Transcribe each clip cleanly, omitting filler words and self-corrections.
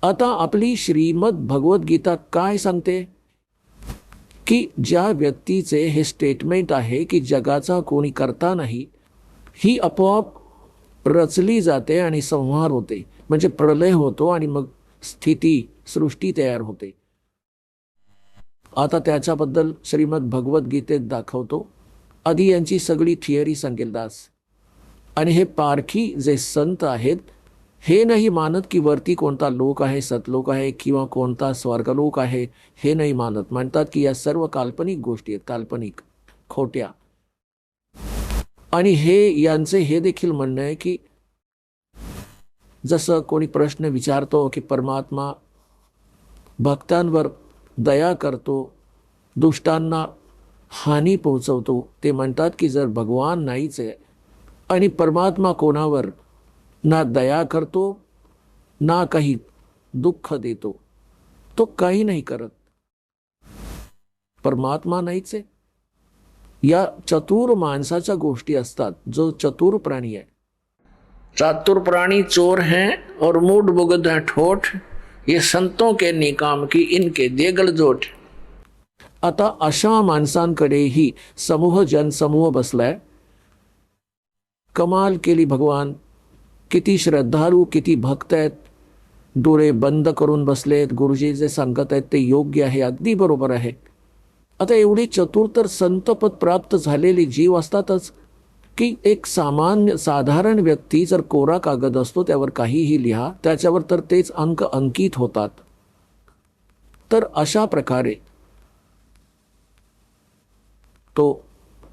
आता आपली श्रीमद भगवद्गीता काय सांगते की ज्या व्यक्तीचे हे स्टेटमेंट आहे की जगाचा कोणी करता नाही, ही आपोआप रचली जाते आणि संहार होते, म्हणजे प्रलय होतो आणि मग स्थिती सृष्टी तयार होते. आता त्याच्याबद्दल श्रीमद भगवद्गीतेत दाखवतो. आधी यांची सगळी थिअरी सांगेल दास. आणि हे पारखी जे संत आहेत हे नाही मानत की वरती कोणता लोक आहे, सतलोक आहे किंवा कोणता स्वर्गलोक आहे, हे नाही मानत. म्हणतात की या सर्व काल्पनिक गोष्टी आहेत, काल्पनिक, खोट्या. आणि हे यांचे हे देखील म्हणणं आहे की जसं कोणी प्रश्न विचारतो की परमात्मा भक्तांवर दया करतो, दुष्टांना हानी पोहोचवतो, ते म्हणतात की जर भगवान नाहीच आहे आणि परमात्मा कोणावर ना दया करतो ना काही दुःख देतो, तो काही नाही करत, परमात्मा नाहीच आहे. या चतुर माणसाच्या गोष्टी असतात, जो चतुर प्राणी आहे. चातुर प्राणी चोर हैं और मूड बुगद है ठोठ, ये संतों के निकाम की इनके देगल जोट. आता अशा माणसांकडेही समूह जनसमूह बसलाय. कमाल केली भगवान, किती श्रद्धाळू, किती भक्त आहेत, डोळे बंद करून बसलेत. गुरुजी जे सांगत आहेत ते योग्य आहे, अगदी बरोबर आहे. आता एवढी चतुर तर संतपद प्राप्त झालेले जीव असतातच की एक साधारण व्यक्ती जर कोरा कागद असतो त्यावर काहीही लिहा, त्याच्यावर तर तेच अंक अंकित होतात. तर अशा प्रकारे तो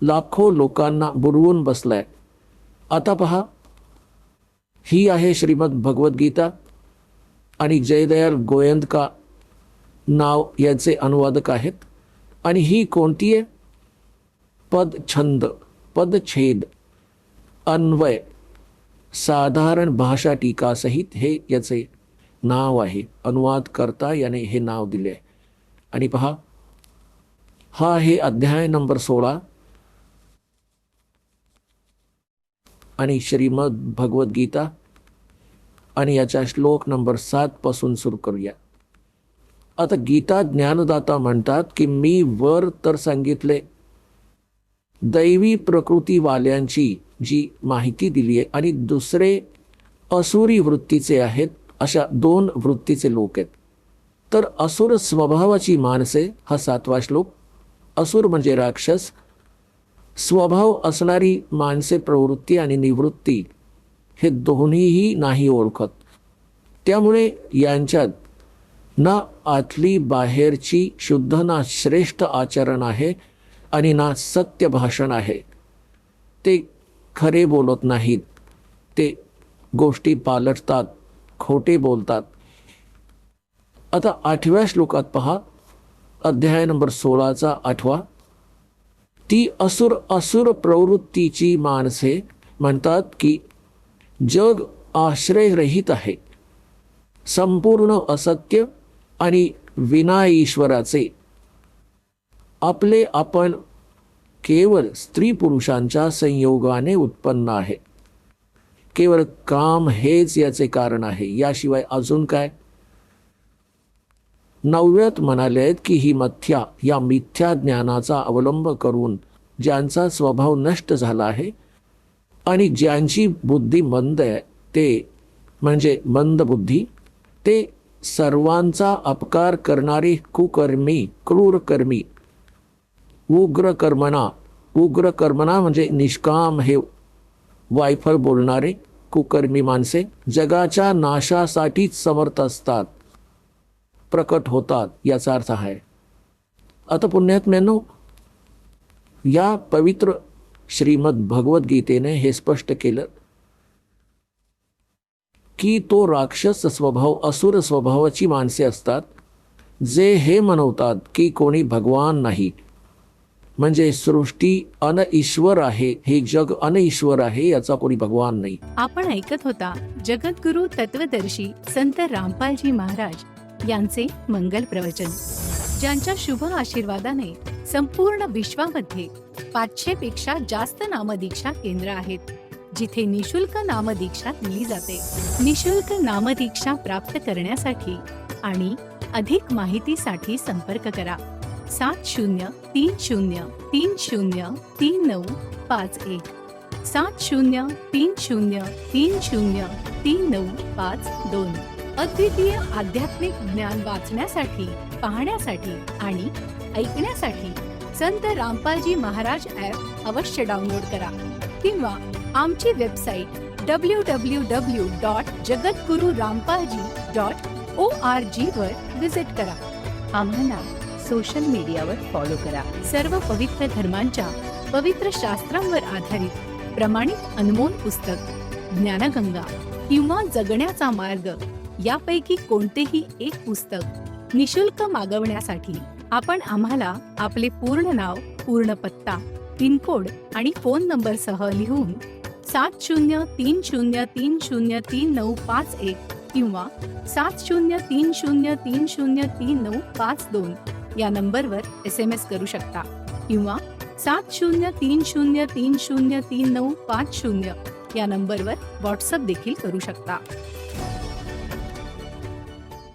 लाखो लोकांना बुडवून बसलाय. आता पहा, ही आहे श्रीमद भगवद्गीता आणि जयदयाल गोयंदका नाव याचे अनुवादक आहेत. आणि ही कोणती आहे? पदछंद, पदछेद, अन्वय, साधारण भाषा टीका सहित हे याचे नाव आहे. अनुवाद करता याने हे नाव दिले आहे. आणि पहा, हा आहे अध्याय नंबर 16 आणि श्रीमद भगवद्गीता आणि याचा श्लोक नंबर 7 पासून सुरू करूया. आता गीता ज्ञानदाता म्हणतात की मी वर तर सांगितले दैवी प्रकृतीवाल्यांची जी माहिती दिली आहे आणि दुसरे असुरी वृत्तीचे आहेत, अशा 2 वृत्तीचे लोक आहेत. तर असुर स्वभावाची माणसे हा 7वा श्लोक. असुर म्हणजे राक्षस. स्वभाव असणारी माणसे प्रवृत्ती आणि निवृत्ती हे दोन्हीही नाही ओळखत. त्यामुळे यांच्यात ना आतली बाहेरची शुद्ध ना श्रेष्ठ आचरण आहे आणि ना सत्य भाषण आहे. ते खरे बोलत नाहीत, ते गोष्टी पालटतात, खोटे बोलतात. आता 8व्या श्लोकात पहा, अध्याय नंबर 16चा 8वा. ती असुर प्रवृत्तीची माणसे म्हणतात की जग आश्रयरहित आहे, संपूर्ण असत्य आणि विना ईश्वराचे. आपले आपण केवळ स्त्री पुरुषांच्या संयोगाने उत्पन्न आहे. केवळ काम हेच याचे कारण आहे, याशिवाय अजून काय. 9व्यात म्हणाले आहेत की ही या मिथ्या ज्ञानाचा अवलंब करून ज्यांचा स्वभाव नष्ट झाला आहे आणि ज्यांची बुद्धी मंद आहे, ते म्हणजे मंद बुद्धी, ते सर्वांचा अपकार करणारे कुकर्मी, क्रूरकर्मी, उग्रकर्मणा म्हणजे निष्काम हे वायफळ बोलणारे कुकर्मी माणसे जगाच्या नाशासाठीच समर्थ असतात, प्रकट होतात, याचा अर्थ आहे. आता पुण्यात्म्यांनो, या पवित्र श्रीमद भगवद्गीतेने हे स्पष्ट केलं की तो राक्षस स्वभाव, असुर स्वभावाची माणसे असतात जे हे म्हणतात की कोणी भगवान नाही, म्हणजे सृष्टी अनईश्वर आहे, हे जग अनईश्वर आहे, याचा कोणी भगवान नाही. आपण ऐकत होता जगद्गुरु तत्वदर्शी संत रामपालजी महाराज यांचे मंगल प्रवचन, ज्यांच्या शुभ आशीर्वादाने संपूर्ण विश्वामध्ये 500 पेक्षा जास्त नामदीक्षा केंद्र आहेत. जिथे निशुल्क नामदीक्षा दिली जाते. निशुल्क नामदीक्षा प्राप्त करण्यासाठी आणि अधिक माहितीसाठी संपर्क करा 7030303951 7030303952. अद्वितीय आध्यात्मिक ज्ञान वाचण्यासाठी, पाहण्यासाठी आणि ऐकण्यासाठी संत रामपालजी महाराज ॲप अवश्य डाउनलोड करा किंवा आमची वेबसाईट www.jagadgururampalji.org वर विजिट करा. आम्हाला सोशल मीडियावर फॉलो करा. सर्व पवित्र धर्मांच्या पवित्र शास्त्रांवर आधारित प्रमाणित अनमोल पुस्तक ज्ञानगंगा किंवा जगण्याचा मार्ग यापैकी कोणतेही एक पुस्तक निशुल्क मागवण्यासाठी आपण आम्हाला आपले पूर्ण नाव, पूर्ण पत्ता, पिनकोड आणि फोन नंबर सह लिहून 7030303951 किंवा 7030303952 या नंबरवर SMS करू शकता किंवा 7030303950 या नंबरवर व्हॉट्सअप देखील करू शकता.